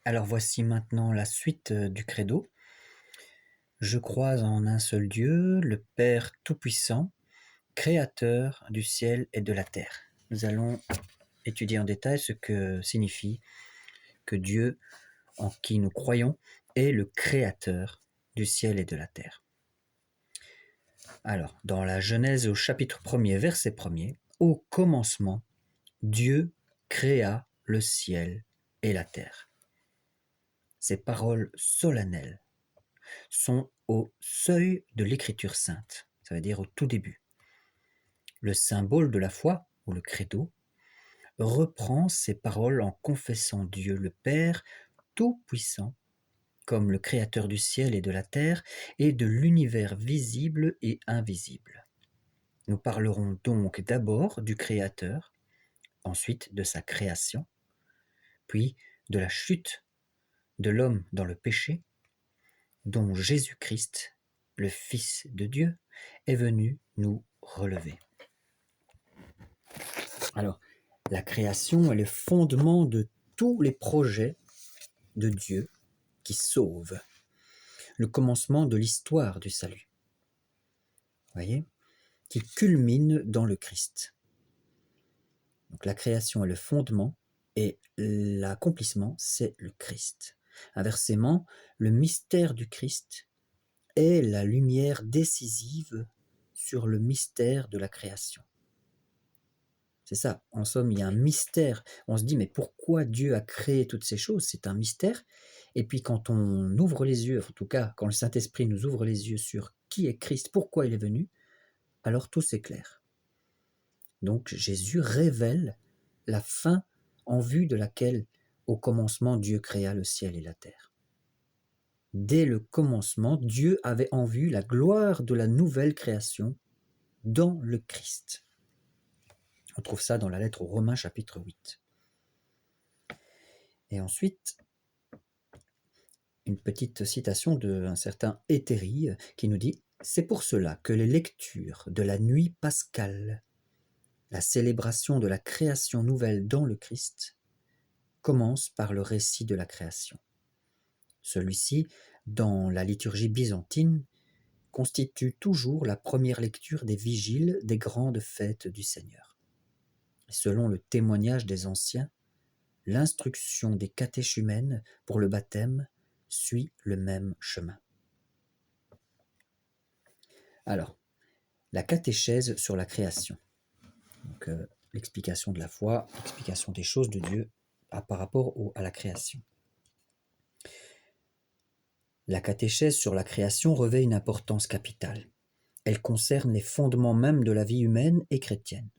Alors voici maintenant la suite du credo. Je crois en un seul Dieu, le Père Tout-Puissant, Créateur du ciel et de la terre. Nous allons étudier en détail ce que signifie que Dieu, en qui nous croyons, est le Créateur du ciel et de la terre. Alors, dans la Genèse au chapitre 1er, verset 1er, au commencement, Dieu créa le ciel et la terre. Ces paroles solennelles sont au seuil de l'écriture sainte, ça veut dire au tout début. Le symbole de la foi, ou le credo, reprend ces paroles en confessant Dieu le Père Tout-Puissant comme le Créateur du ciel et de la terre et de l'univers visible et invisible. Nous parlerons donc d'abord du Créateur, ensuite de sa création, puis de la chute de l'homme dans le péché, dont Jésus-Christ, le Fils de Dieu, est venu nous relever. Alors, la création est le fondement de tous les projets de Dieu qui sauvent, le commencement de l'histoire du salut, voyez, qui culmine dans le Christ. Donc la création est le fondement et l'accomplissement, c'est le Christ. Inversement, le mystère du Christ est la lumière décisive sur le mystère de la création. C'est ça, en somme, il y a un mystère. On se dit, mais pourquoi Dieu a créé toutes ces choses? C'est un mystère. Et puis quand on ouvre les yeux, en tout cas, quand le Saint-Esprit nous ouvre les yeux sur qui est Christ, pourquoi il est venu, alors tout s'éclaire. Donc Jésus révèle la fin en vue de laquelle, au commencement, Dieu créa le ciel et la terre. Dès le commencement, Dieu avait en vue la gloire de la nouvelle création dans le Christ. On trouve ça dans la lettre aux Romains chapitre 8. Et ensuite, une petite citation d'un certain Héthérie qui nous dit « C'est pour cela que les lectures de la nuit pascale, la célébration de la création nouvelle dans le Christ, commencent par le récit de la création. Celui-ci, dans la liturgie byzantine, constitue toujours la première lecture des vigiles des grandes fêtes du Seigneur. Selon le témoignage des anciens, l'instruction des catéchumènes pour le baptême suit le même chemin. » Alors, la catéchèse sur la création. Donc, l'explication de la foi, l'explication des choses de Dieu par rapport à la création. La catéchèse sur la création revêt une importance capitale. Elle concerne les fondements même de la vie humaine et chrétienne,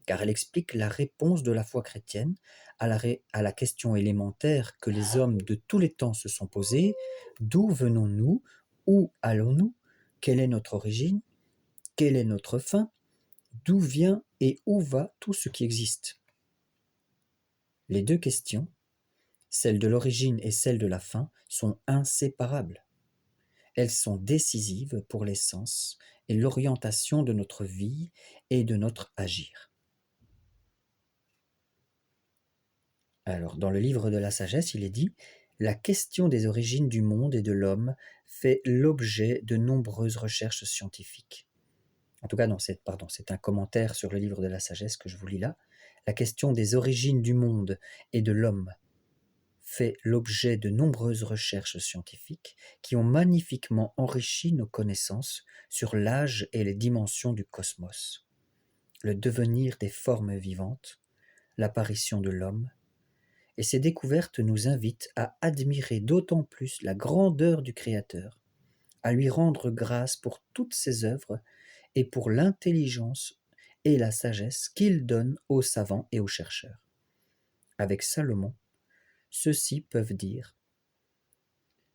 car elle explique la réponse de la foi chrétienne à la question élémentaire que les hommes de tous les temps se sont posées: d'où venons-nous? Où allons-nous? Quelle est notre origine? Quelle est notre fin? D'où vient et où va tout ce qui existe? Les deux questions, celle de l'origine et celle de la fin, sont inséparables. Elles sont décisives pour l'essence et l'orientation de notre vie et de notre agir. Alors, dans le livre de la sagesse, il est dit « La question des origines du monde et de l'homme fait l'objet de nombreuses recherches scientifiques. » En tout cas, non, c'est un commentaire sur le livre de la sagesse que je vous lis là. La question des origines du monde et de l'homme fait l'objet de nombreuses recherches scientifiques qui ont magnifiquement enrichi nos connaissances sur l'âge et les dimensions du cosmos, le devenir des formes vivantes, l'apparition de l'homme, et ces découvertes nous invitent à admirer d'autant plus la grandeur du Créateur, à lui rendre grâce pour toutes ses œuvres et pour l'intelligence et la sagesse qu'il donne aux savants et aux chercheurs. Avec Salomon, ceux-ci peuvent dire,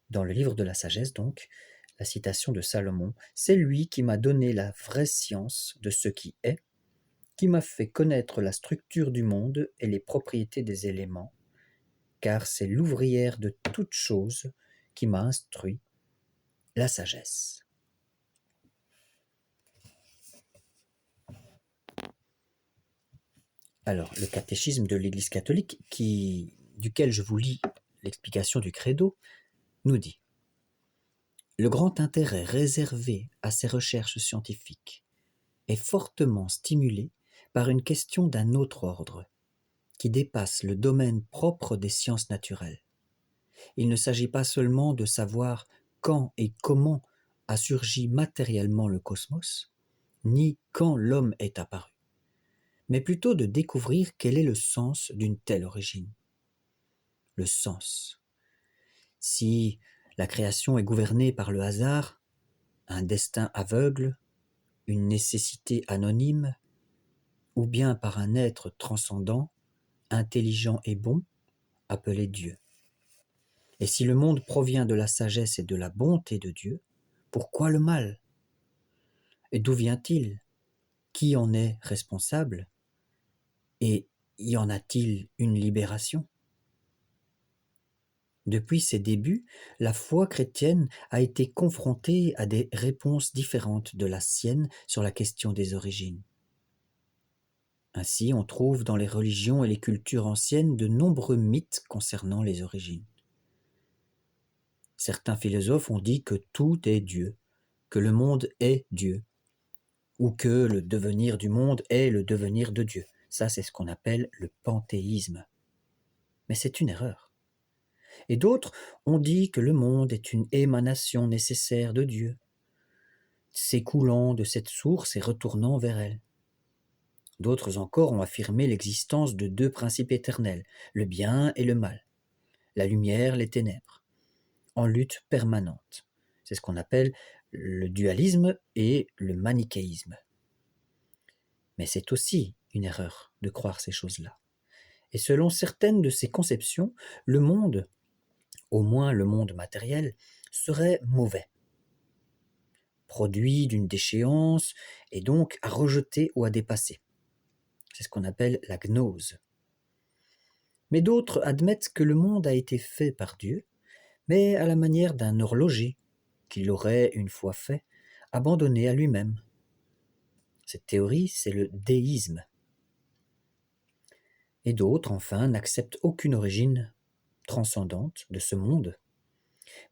dans le livre de la sagesse donc, la citation de Salomon, « C'est lui qui m'a donné la vraie science de ce qui est, qui m'a fait connaître la structure du monde et les propriétés des éléments, car c'est l'ouvrière de toutes choses qui m'a instruit, la sagesse. » Alors, le catéchisme de l'Église catholique, duquel je vous lis l'explication du credo, nous dit: le grand intérêt réservé à ces recherches scientifiques est fortement stimulé par une question d'un autre ordre, qui dépasse le domaine propre des sciences naturelles. Il ne s'agit pas seulement de savoir quand et comment a surgi matériellement le cosmos, ni quand l'homme est apparu, mais plutôt de découvrir quel est le sens d'une telle origine. Le sens. Si la création est gouvernée par le hasard, un destin aveugle, une nécessité anonyme, ou bien par un être transcendant, intelligent et bon, appelé Dieu. Et si le monde provient de la sagesse et de la bonté de Dieu, pourquoi le mal? Et d'où vient-il? Qui en est responsable? Et y en a-t-il une libération? Depuis ses débuts, la foi chrétienne a été confrontée à des réponses différentes de la sienne sur la question des origines. Ainsi, on trouve dans les religions et les cultures anciennes de nombreux mythes concernant les origines. Certains philosophes ont dit que tout est Dieu, que le monde est Dieu, ou que le devenir du monde est le devenir de Dieu. Ça, c'est ce qu'on appelle le panthéisme. Mais c'est une erreur. Et d'autres ont dit que le monde est une émanation nécessaire de Dieu, s'écoulant de cette source et retournant vers elle. D'autres encore ont affirmé l'existence de deux principes éternels, le bien et le mal, la lumière, les ténèbres, en lutte permanente. C'est ce qu'on appelle le dualisme et le manichéisme. Mais c'est aussi une erreur de croire ces choses-là. Et selon certaines de ces conceptions, le monde, au moins le monde matériel, serait mauvais, produit d'une déchéance et donc à rejeter ou à dépasser. C'est ce qu'on appelle la gnose. Mais d'autres admettent que le monde a été fait par Dieu, mais à la manière d'un horloger, qui l'aurait, une fois fait, abandonné à lui-même. Cette théorie, c'est le déisme. Et d'autres, enfin, n'acceptent aucune origine transcendante de ce monde,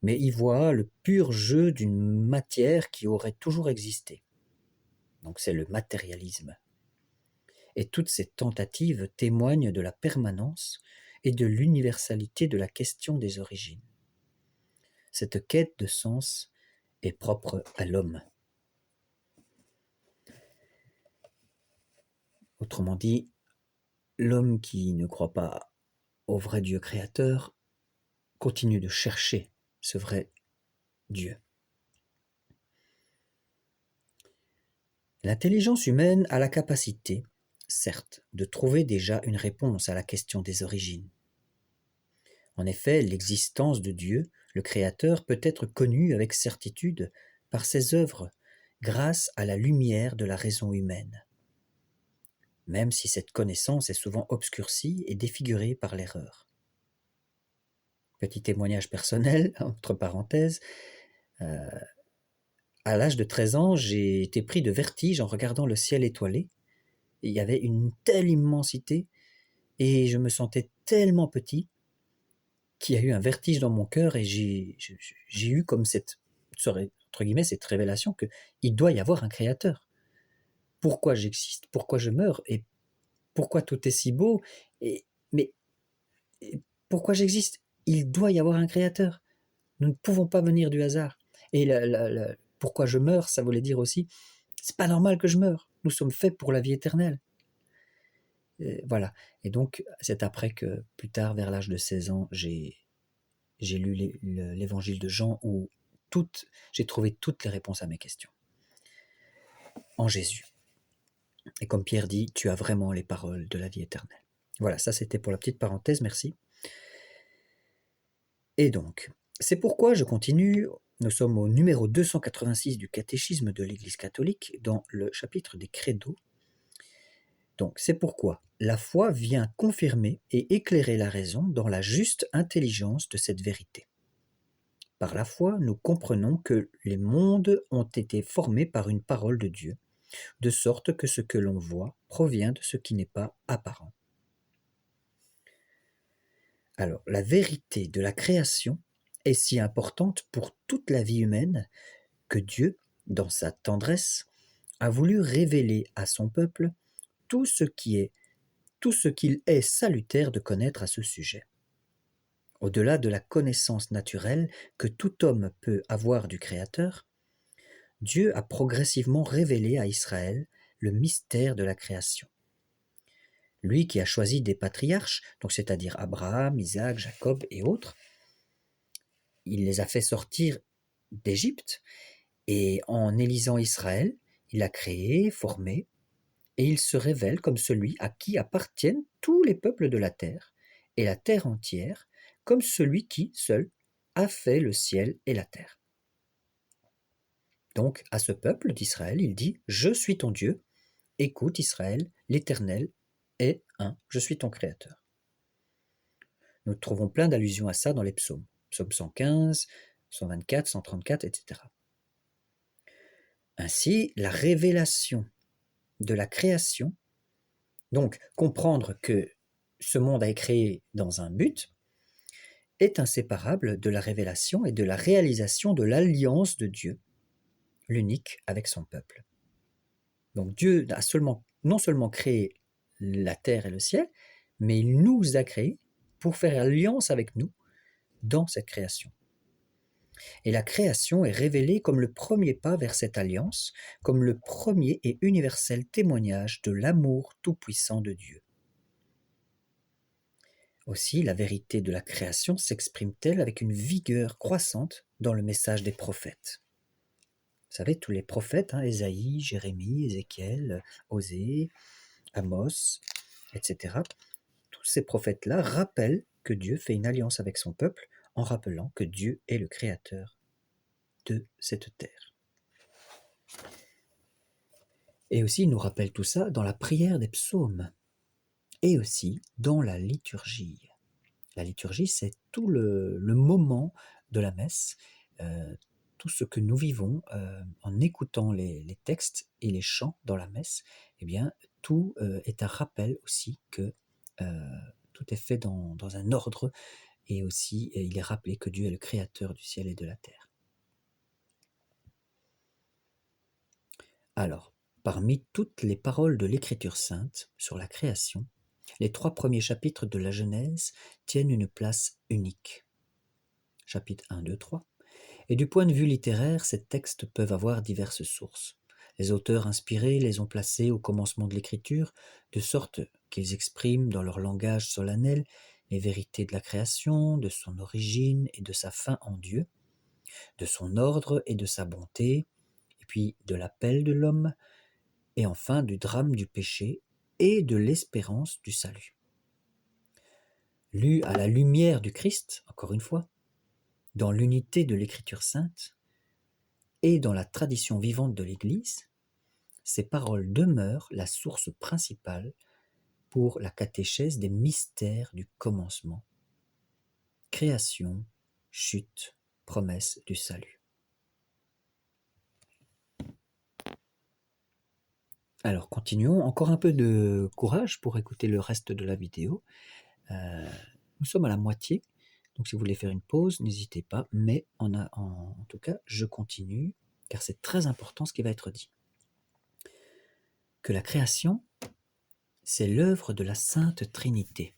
mais y voient le pur jeu d'une matière qui aurait toujours existé. Donc c'est le matérialisme. Et toutes ces tentatives témoignent de la permanence et de l'universalité de la question des origines. Cette quête de sens est propre à l'homme. Autrement dit, l'homme qui ne croit pas au vrai Dieu créateur continue de chercher ce vrai Dieu. L'intelligence humaine a la capacité, certes, de trouver déjà une réponse à la question des origines. En effet, l'existence de Dieu, le Créateur, peut être connue avec certitude par ses œuvres, grâce à la lumière de la raison humaine, même si cette connaissance est souvent obscurcie et défigurée par l'erreur. Petit témoignage personnel, entre parenthèses, à l'âge de 13 ans, j'ai été pris de vertige en regardant le ciel étoilé. Il y avait une telle immensité et je me sentais tellement petit qu'il y a eu un vertige dans mon cœur et j'ai eu comme cette, entre guillemets, cette révélation qu'il doit y avoir un créateur. Pourquoi j'existe, pourquoi je meurs et pourquoi tout est si beau, mais pourquoi j'existe? Il doit y avoir un créateur. Nous ne pouvons pas venir du hasard. Et pourquoi je meurs, ça voulait dire aussi, c'est pas normal que je meure. Nous sommes faits pour la vie éternelle. Et voilà. Et donc, c'est après que, plus tard, vers l'âge de 16 ans, j'ai lu l'évangile de Jean où j'ai trouvé toutes les réponses à mes questions. En Jésus. Et comme Pierre dit, tu as vraiment les paroles de la vie éternelle. Voilà, ça c'était pour la petite parenthèse, merci. Et donc, c'est pourquoi je continue, nous sommes au numéro 286 du catéchisme de l'Église catholique, dans le chapitre des credos. Donc, c'est pourquoi la foi vient confirmer et éclairer la raison dans la juste intelligence de cette vérité. Par la foi, nous comprenons que les mondes ont été formés par une parole de Dieu, de sorte que ce que l'on voit provient de ce qui n'est pas apparent. Alors, la vérité de la création est si importante pour toute la vie humaine que Dieu, dans sa tendresse, a voulu révéler à son peuple tout ce qu'il est salutaire de connaître à ce sujet. Au-delà de la connaissance naturelle que tout homme peut avoir du Créateur, Dieu a progressivement révélé à Israël le mystère de la création. Lui qui a choisi des patriarches, donc c'est-à-dire Abraham, Isaac, Jacob et autres, il les a fait sortir d'Égypte, et en élisant Israël, il l'a créé, formé, et il se révèle comme celui à qui appartiennent tous les peuples de la terre, et la terre entière, comme celui qui, seul, a fait le ciel et la terre. Donc, à ce peuple d'Israël, il dit « Je suis ton Dieu, écoute Israël, l'Éternel est un, je suis ton Créateur. » Nous trouvons plein d'allusions à ça dans les psaumes. Psaume 115, 124, 134, etc. Ainsi, la révélation de la création, donc comprendre que ce monde a été créé dans un but, est inséparable de la révélation et de la réalisation de l'alliance de Dieu, l'unique avec son peuple. Donc Dieu a non seulement créé la terre et le ciel, mais il nous a créés pour faire alliance avec nous dans cette création. Et la création est révélée comme le premier pas vers cette alliance, comme le premier et universel témoignage de l'amour tout-puissant de Dieu. Aussi, la vérité de la création s'exprime-t-elle avec une vigueur croissante dans le message des prophètes. Vous savez, tous les prophètes, Ésaïe, Jérémie, Ézéchiel, Osée, Amos, etc., tous ces prophètes-là rappellent que Dieu fait une alliance avec son peuple en rappelant que Dieu est le créateur de cette terre. Et aussi, il nous rappelle tout ça dans la prière des psaumes et aussi dans la liturgie. La liturgie, c'est tout le moment de la messe, tout ce que nous vivons en écoutant les textes et les chants dans la messe, eh bien, tout est un rappel aussi que tout est fait dans un ordre, et aussi il est rappelé que Dieu est le créateur du ciel et de la terre. Alors, parmi toutes les paroles de l'Écriture sainte sur la création, les 3 premiers chapitres de la Genèse tiennent une place unique. Chapitres 1, 2, 3. Et du point de vue littéraire, ces textes peuvent avoir diverses sources. Les auteurs inspirés les ont placés au commencement de l'écriture, de sorte qu'ils expriment dans leur langage solennel les vérités de la création, de son origine et de sa fin en Dieu, de son ordre et de sa bonté, et puis de l'appel de l'homme, et enfin du drame du péché et de l'espérance du salut. Lus à la lumière du Christ, encore une fois, dans l'unité de l'Écriture sainte et dans la tradition vivante de l'Église, ces paroles demeurent la source principale pour la catéchèse des mystères du commencement. Création, chute, promesse du salut. Alors continuons, encore un peu de courage pour écouter le reste de la vidéo. Nous sommes à la moitié, donc si vous voulez faire une pause, n'hésitez pas, mais en tout cas, je continue, car c'est très important ce qui va être dit. Que la création, c'est l'œuvre de la Sainte Trinité.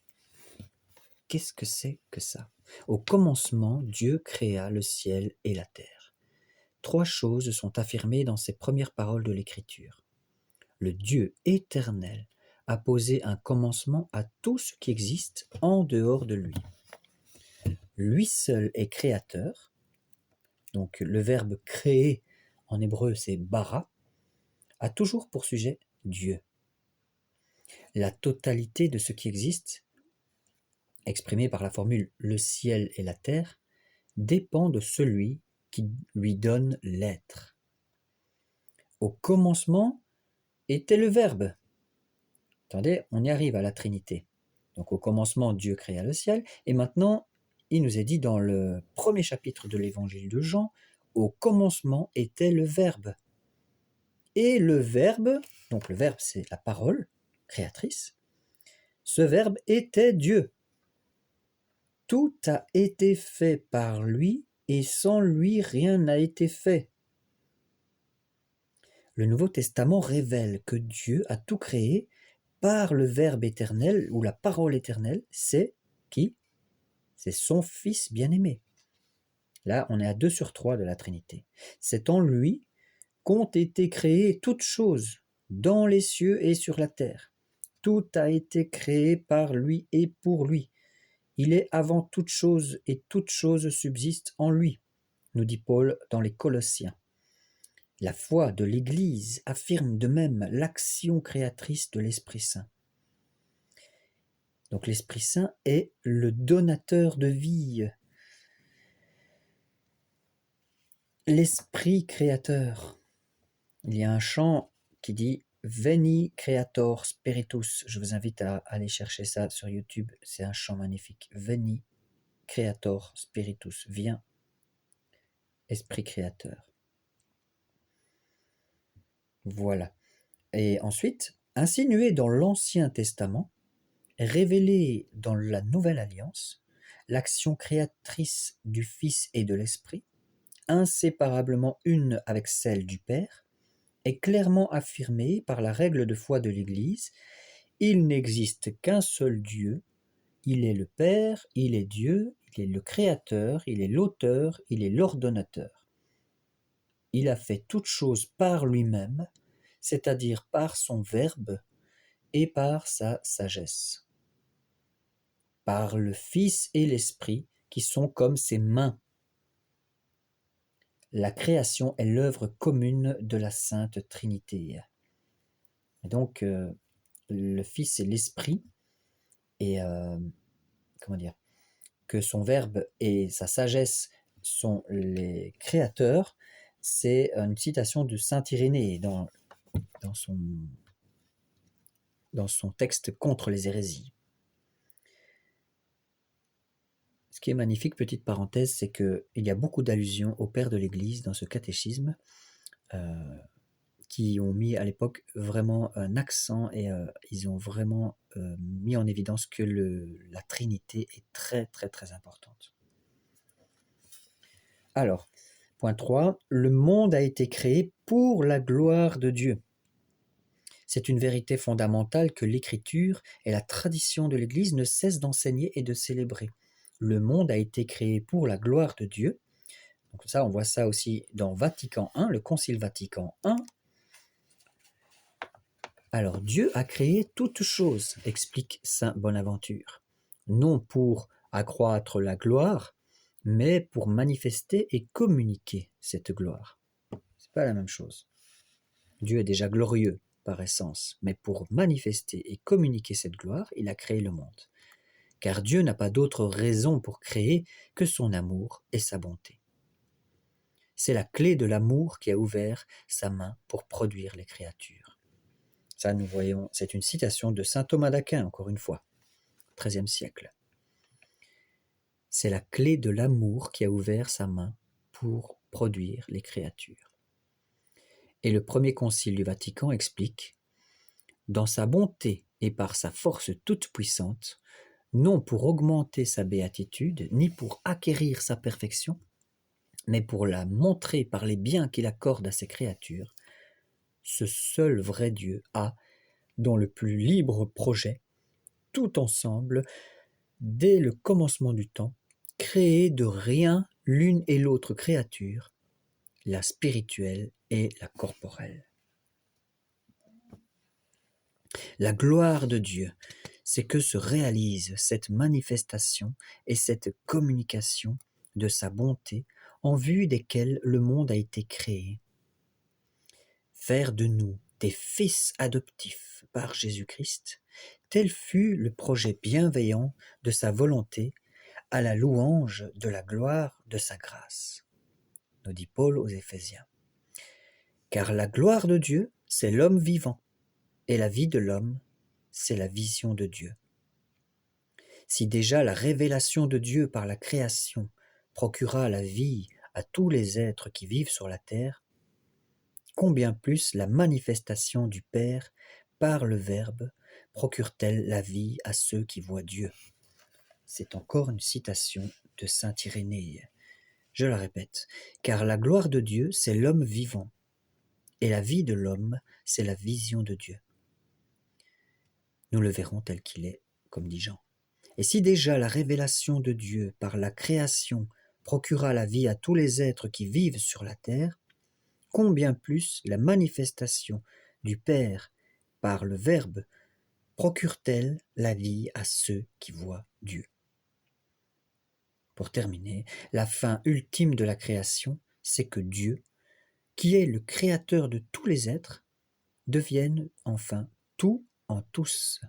Qu'est-ce que c'est que ça? Au commencement, Dieu créa le ciel et la terre. 3 choses sont affirmées dans ces premières paroles de l'Écriture. Le Dieu éternel a posé un commencement à tout ce qui existe en dehors de lui. Lui seul est créateur, donc le verbe créer en hébreu c'est bara, a toujours pour sujet Dieu. La totalité de ce qui existe, exprimée par la formule le ciel et la terre, dépend de celui qui lui donne l'être. Au commencement était le verbe. Attendez, on y arrive à la Trinité. Donc au commencement, Dieu créa le ciel, et maintenant, il nous est dit dans le premier chapitre de l'évangile de Jean, au commencement était le verbe. Et le verbe, donc le verbe c'est la parole créatrice, ce verbe était Dieu. Tout a été fait par lui, et sans lui, rien n'a été fait. Le Nouveau Testament révèle que Dieu a tout créé par le Verbe éternel, ou la parole éternelle, c'est qui? C'est son Fils bien-aimé. Là, on est à 2 sur 3 de la Trinité. C'est en lui qu'ont été créées toutes choses, dans les cieux et sur la terre. Tout a été créé par lui et pour lui. Il est avant toute chose et toute chose subsiste en lui, nous dit Paul dans les Colossiens. La foi de l'Église affirme de même l'action créatrice de l'Esprit Saint. Donc l'Esprit Saint est le donateur de vie, l'Esprit créateur. Il y a un chant qui dit « Veni Creator Spiritus ». Je vous invite à aller chercher ça sur YouTube, c'est un chant magnifique. « Veni Creator Spiritus ». Viens, Esprit créateur. Voilà. Et ensuite, insinué dans l'Ancien Testament, révélé dans la Nouvelle Alliance, l'action créatrice du Fils et de l'Esprit, inséparablement une avec celle du Père, est clairement affirmée par la règle de foi de l'Église. Il n'existe qu'un seul Dieu, il est le Père, il est Dieu, il est le Créateur, il est l'auteur, il est l'ordonnateur. Il a fait toutes choses par lui-même, c'est-à-dire par son Verbe et par sa sagesse. Par le Fils et l'Esprit qui sont comme ses mains. La création est l'œuvre commune de la Sainte Trinité. Et donc, le Fils et l'Esprit, et comment dire, que son Verbe et sa sagesse sont les créateurs, c'est une citation de saint Irénée dans son texte contre les hérésies. Ce qui est magnifique, petite parenthèse, c'est qu'il y a beaucoup d'allusions au Père de l'Église dans ce catéchisme, qui ont mis à l'époque vraiment un accent et ils ont vraiment mis en évidence que la Trinité est très très très importante. Alors, point 3, le monde a été créé pour la gloire de Dieu. C'est une vérité fondamentale que l'Écriture et la tradition de l'Église ne cessent d'enseigner et de célébrer. Le monde a été créé pour la gloire de Dieu. Donc ça, on voit ça aussi dans Vatican I, le Concile Vatican I. Alors Dieu a créé toutes choses, explique saint Bonaventure, non pour accroître la gloire, mais pour manifester et communiquer cette gloire. C'est pas la même chose. Dieu est déjà glorieux par essence, mais pour manifester et communiquer cette gloire, il a créé le monde. Car Dieu n'a pas d'autre raison pour créer que son amour et sa bonté. C'est la clé de l'amour qui a ouvert sa main pour produire les créatures. Ça, nous voyons, c'est une citation de saint Thomas d'Aquin, encore une fois, XIIIe siècle. C'est la clé de l'amour qui a ouvert sa main pour produire les créatures. Et le premier concile du Vatican explique « Dans sa bonté et par sa force toute puissante, non pour augmenter sa béatitude, ni pour acquérir sa perfection, mais pour la montrer par les biens qu'il accorde à ses créatures, ce seul vrai Dieu a, dans le plus libre projet, tout ensemble, dès le commencement du temps, créé de rien l'une et l'autre créature, la spirituelle et la corporelle. » La gloire de Dieu, c'est que se réalise cette manifestation et cette communication de sa bonté en vue desquelles le monde a été créé. Faire de nous des fils adoptifs par Jésus-Christ, tel fut le projet bienveillant de sa volonté à la louange de la gloire de sa grâce, nous dit Paul aux Éphésiens. Car la gloire de Dieu, c'est l'homme vivant, et la vie de l'homme, c'est la vision de Dieu. Si déjà la révélation de Dieu par la création procura la vie à tous les êtres qui vivent sur la terre, combien plus la manifestation du Père par le Verbe procure-t-elle la vie à ceux qui voient Dieu. c'est encore une citation de saint Irénée. Je la répète, car la gloire de Dieu, c'est l'homme vivant, et la vie de l'homme, c'est la vision de Dieu. Nous le verrons tel qu'il est, comme dit Jean. Et si déjà la révélation de Dieu par la création procura la vie à tous les êtres qui vivent sur la terre, combien plus la manifestation du Père par le Verbe procure-t-elle la vie à ceux qui voient Dieu. Pour terminer, la fin ultime de la création, c'est que Dieu, qui est le créateur de tous les êtres, devienne enfin tout en tous,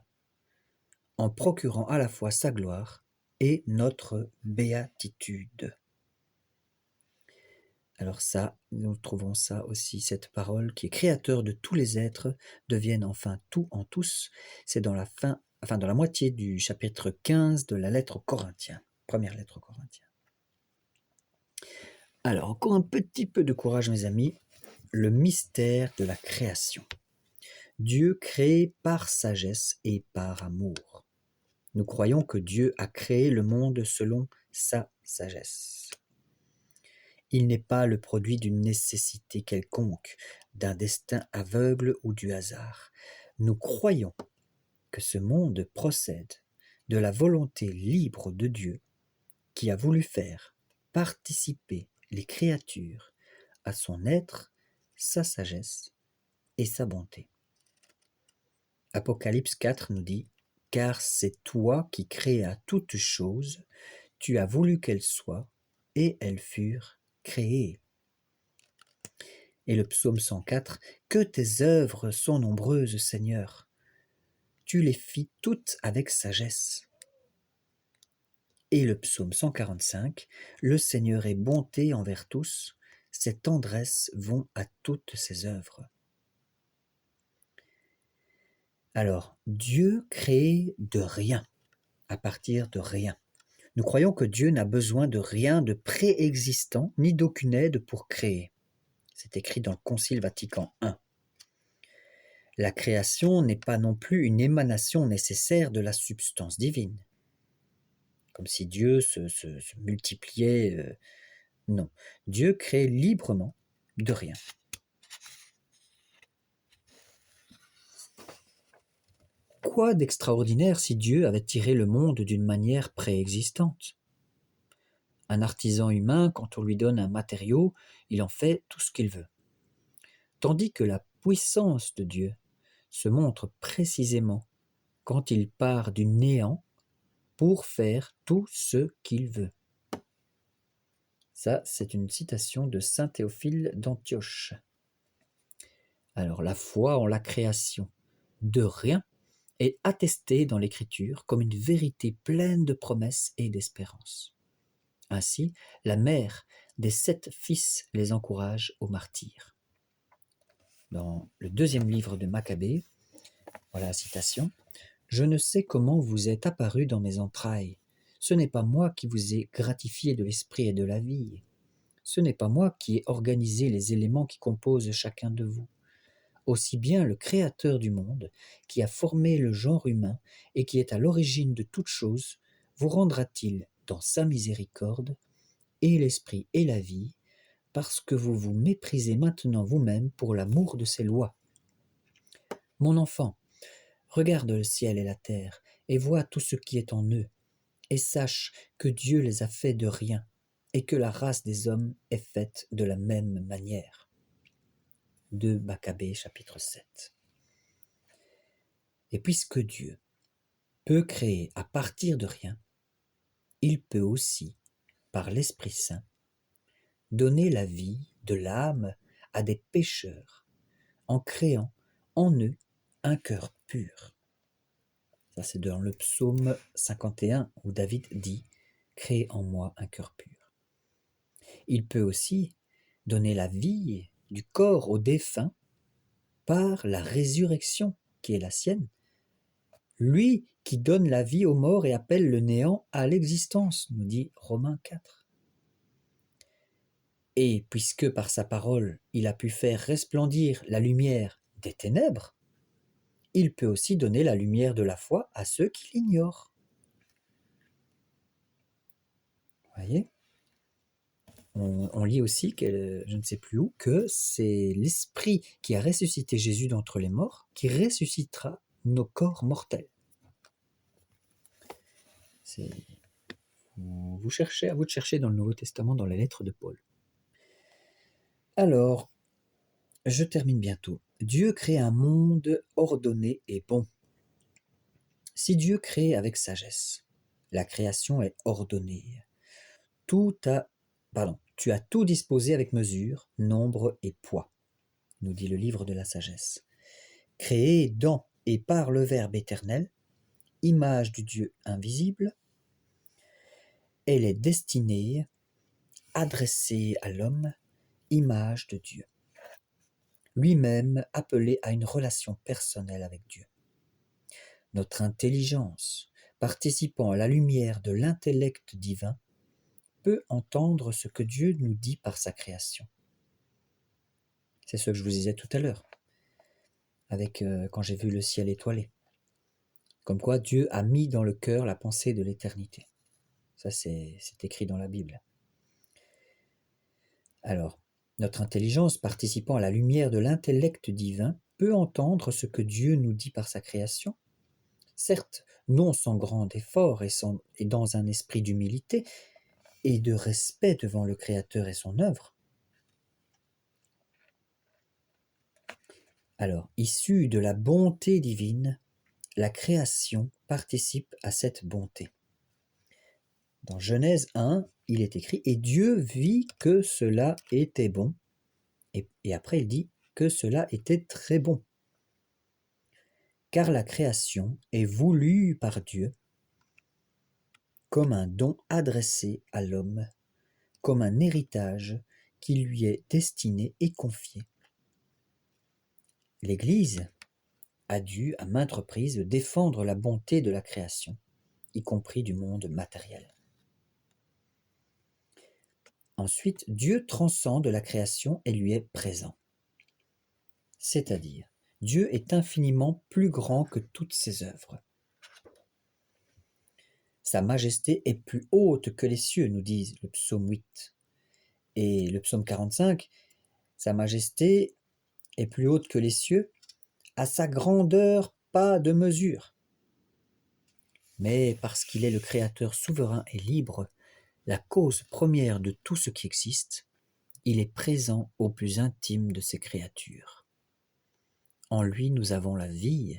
en procurant à la fois sa gloire et notre béatitude. Alors ça, nous trouvons ça aussi, cette parole qui est créateur de tous les êtres, devienne enfin tout en tous. C'est dans la fin, enfin dans la moitié du chapitre 15 de la lettre aux Corinthiens, première lettre aux Corinthiens. Alors, encore un petit peu de courage, mes amis, le mystère de la création. Dieu crée par sagesse et par amour. Nous croyons que Dieu a créé le monde selon sa sagesse. Il n'est pas le produit d'une nécessité quelconque, d'un destin aveugle ou du hasard. Nous croyons que ce monde procède de la volonté libre de Dieu qui a voulu faire participer les créatures à son être, sa sagesse et sa bonté. Apocalypse 4 nous dit « Car c'est toi qui créas toutes choses, tu as voulu qu'elles soient, et elles furent créées. » Et le psaume 104 « Que tes œuvres sont nombreuses, Seigneur, tu les fis toutes avec sagesse. » Et le psaume 145 « Le Seigneur est bonté envers tous, ses tendresses vont à toutes ses œuvres. » Alors, Dieu crée de rien, à partir de rien. Nous croyons que Dieu n'a besoin de rien de préexistant, ni d'aucune aide pour créer. C'est écrit dans le Concile Vatican I. La création n'est pas non plus une émanation nécessaire de la substance divine. Comme si Dieu se multipliait. Non, Dieu crée librement de rien. Quoi d'extraordinaire si Dieu avait tiré le monde d'une manière préexistante ? Un artisan humain, quand on lui donne un matériau, il en fait tout ce qu'il veut. Tandis que la puissance de Dieu se montre précisément quand il part du néant pour faire tout ce qu'il veut. Ça, c'est une citation de saint Théophile d'Antioche. Alors, la foi en la création de rien est attestée dans l'Écriture comme une vérité pleine de promesses et d'espérance. Ainsi, la mère des 7 fils les encourage au martyre. Dans le 2e livre de Maccabée, voilà la citation. « Je ne sais comment vous êtes apparu dans mes entrailles. Ce n'est pas moi qui vous ai gratifié de l'esprit et de la vie. Ce n'est pas moi qui ai organisé les éléments qui composent chacun de vous. Aussi bien le Créateur du monde, qui a formé le genre humain et qui est à l'origine de toutes choses, vous rendra-t-il dans sa miséricorde et l'esprit et la vie, parce que vous vous méprisez maintenant vous-même pour l'amour de ses lois. Mon enfant, regarde le ciel et la terre, et vois tout ce qui est en eux, et sache que Dieu les a faits de rien, et que la race des hommes est faite de la même manière. » De Maccabée, chapitre 7. Et puisque Dieu peut créer à partir de rien, il peut aussi, par l'Esprit Saint, donner la vie de l'âme à des pécheurs, en créant en eux un cœur pur. Ça, c'est dans le psaume 51 où David dit « Crée en moi un cœur pur ». Il peut aussi donner la vie du corps aux défunts par la résurrection qui est la sienne. Lui qui donne la vie aux morts et appelle le néant à l'existence, nous dit Romains 4. Et puisque par sa parole, il a pu faire resplendir la lumière des ténèbres, il peut aussi donner la lumière de la foi à ceux qui l'ignorent. Voyez? On lit aussi, je ne sais plus où, que c'est l'Esprit qui a ressuscité Jésus d'entre les morts qui ressuscitera nos corps mortels. Vous cherchez, à vous de chercher dans le Nouveau Testament, dans les lettres de Paul. Alors, je termine bientôt. Dieu crée un monde ordonné et bon. Si Dieu crée avec sagesse, la création est ordonnée. Tu as tout disposé avec mesure, nombre et poids, nous dit le livre de la sagesse. Créée dans et par le Verbe éternel, image du Dieu invisible, elle est destinée, adressée à l'homme, image de Dieu, lui-même appelé à une relation personnelle avec Dieu. Notre intelligence, participant à la lumière de l'intellect divin, peut entendre ce que Dieu nous dit par sa création. C'est ce que je vous disais tout à l'heure, quand j'ai vu le ciel étoilé. Comme quoi Dieu a mis dans le cœur la pensée de l'éternité. Ça, c'est écrit dans la Bible. Alors, notre intelligence, participant à la lumière de l'intellect divin, peut entendre ce que Dieu nous dit par sa création. Certes, non sans grand effort et dans un esprit d'humilité et de respect devant le Créateur et son œuvre. Alors, issue de la bonté divine, la création participe à cette bonté. Dans Genèse 1, il est écrit « Et Dieu vit que cela était bon ». Et après, il dit que cela était très bon. Car la création est voulue par Dieu comme un don adressé à l'homme, comme un héritage qui lui est destiné et confié. L'Église a dû, à maintes reprises, défendre la bonté de la création, y compris du monde matériel. Ensuite, Dieu transcende la création et lui est présent. C'est-à-dire, Dieu est infiniment plus grand que toutes ses œuvres. Sa majesté est plus haute que les cieux, nous dit le psaume 8. Et le psaume 45, sa majesté est plus haute que les cieux, à sa grandeur pas de mesure. Mais parce qu'il est le Créateur souverain et libre, la cause première de tout ce qui existe, il est présent au plus intime de ses créatures. En lui nous avons la vie,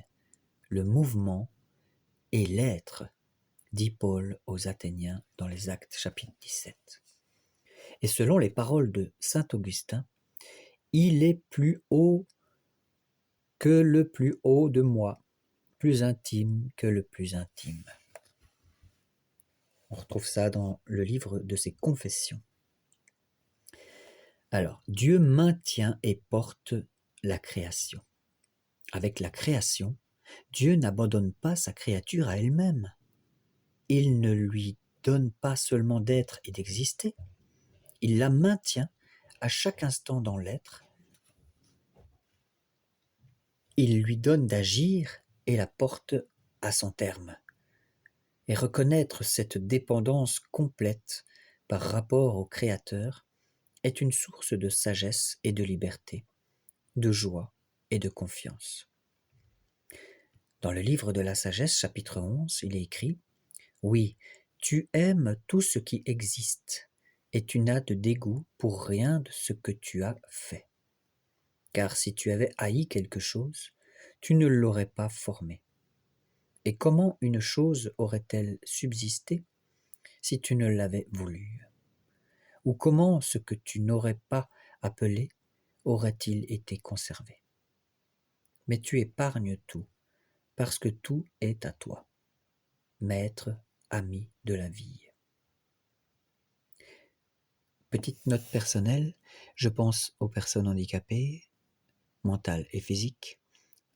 le mouvement et l'être, dit Paul aux Athéniens dans les Actes chapitre 17. Et selon les paroles de saint Augustin, il est plus haut que le plus haut de moi, plus intime que le plus intime. On retrouve ça dans le livre de ses confessions. Alors, Dieu maintient et porte la création. Avec la création, Dieu n'abandonne pas sa créature à elle-même. Il ne lui donne pas seulement d'être et d'exister, il la maintient à chaque instant dans l'être. Il lui donne d'agir et la porte à son terme. Et reconnaître cette dépendance complète par rapport au Créateur est une source de sagesse et de liberté, de joie et de confiance. Dans le livre de la sagesse, chapitre 11, il est écrit « Oui, tu aimes tout ce qui existe, et tu n'as de dégoût pour rien de ce que tu as fait. Car si tu avais haï quelque chose, tu ne l'aurais pas formé. Et comment une chose aurait-elle subsisté si tu ne l'avais voulu? Ou comment ce que tu n'aurais pas appelé aurait-il été conservé? Mais tu épargnes tout, parce que tout est à toi, maître, ami de la vie. » Petite note personnelle, je pense aux personnes handicapées, mentales et physiques,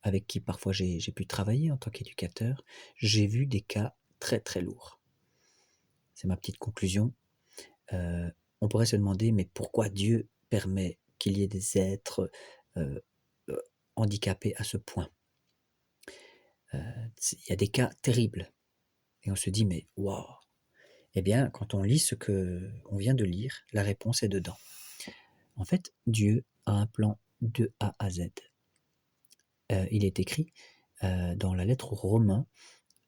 avec qui parfois j'ai pu travailler en tant qu'éducateur. J'ai vu des cas très très lourds. C'est ma petite conclusion. On pourrait se demander, mais pourquoi Dieu permet qu'il y ait des êtres handicapés à ce point? Il y a des cas terribles. Et on se dit, mais waouh! Eh bien, quand on lit ce que on vient de lire, la réponse est dedans. En fait, Dieu a un plan de A à Z. Il est écrit dans la lettre aux Romains,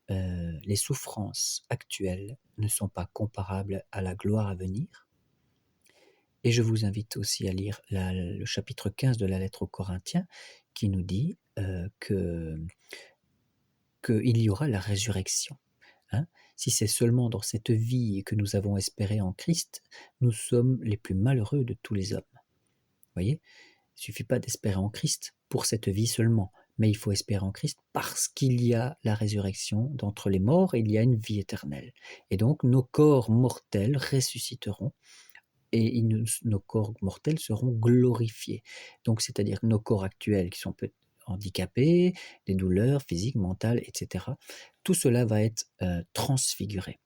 les souffrances actuelles ne sont pas comparables à la gloire à venir. Et je vous invite aussi à lire le chapitre 15 de la lettre aux Corinthiens qui nous dit qu'il y aura la résurrection. Hein. Si c'est seulement dans cette vie que nous avons espéré en Christ, nous sommes les plus malheureux de tous les hommes. Vous voyez, il ne suffit pas d'espérer en Christ pour cette vie seulement, mais il faut espérer en Christ parce qu'il y a la résurrection d'entre les morts et il y a une vie éternelle. Et donc nos corps mortels ressusciteront et nos corps mortels seront glorifiés. Donc c'est-à-dire que nos corps actuels qui sont peut-être handicapés, des douleurs physiques, mentales, etc., tout cela va être transfiguré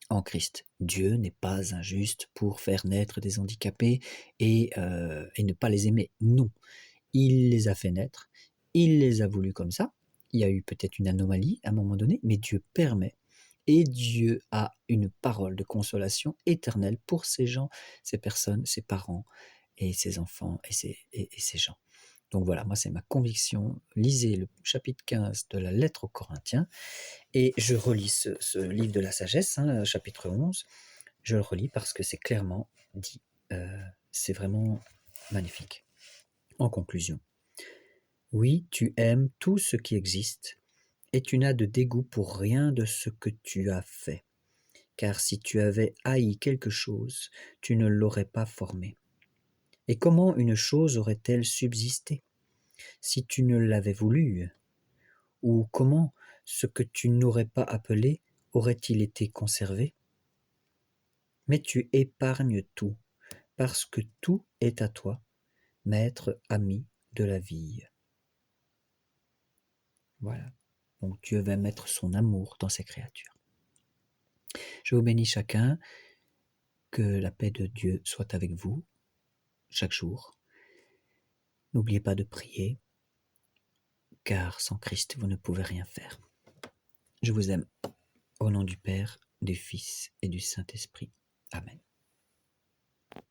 en Christ. Dieu n'est pas injuste pour faire naître des handicapés et ne pas les aimer. Non, il les a fait naître, il les a voulu comme ça. Il y a eu peut-être une anomalie à un moment donné, mais Dieu permet. Et Dieu a une parole de consolation éternelle pour ces gens, ces personnes, ces parents et ces enfants et ces gens. Donc voilà, moi c'est ma conviction. Lisez le chapitre 15 de la lettre aux Corinthiens et je relis ce livre de la sagesse, chapitre 11. Je le relis parce que c'est clairement dit. C'est vraiment magnifique. En conclusion, oui, tu aimes tout ce qui existe et tu n'as de dégoût pour rien de ce que tu as fait. Car si tu avais haï quelque chose, tu ne l'aurais pas formé. Et comment une chose aurait-elle subsisté si tu ne l'avais voulu? Ou comment ce que tu n'aurais pas appelé aurait-il été conservé? Mais tu épargnes tout, parce que tout est à toi, maître ami de la vie. Voilà. Donc Dieu va mettre son amour dans ses créatures. Je vous bénis chacun, que la paix de Dieu soit avec vous chaque jour. N'oubliez pas de prier, car sans Christ, vous ne pouvez rien faire. Je vous aime. Au nom du Père, du Fils et du Saint-Esprit. Amen.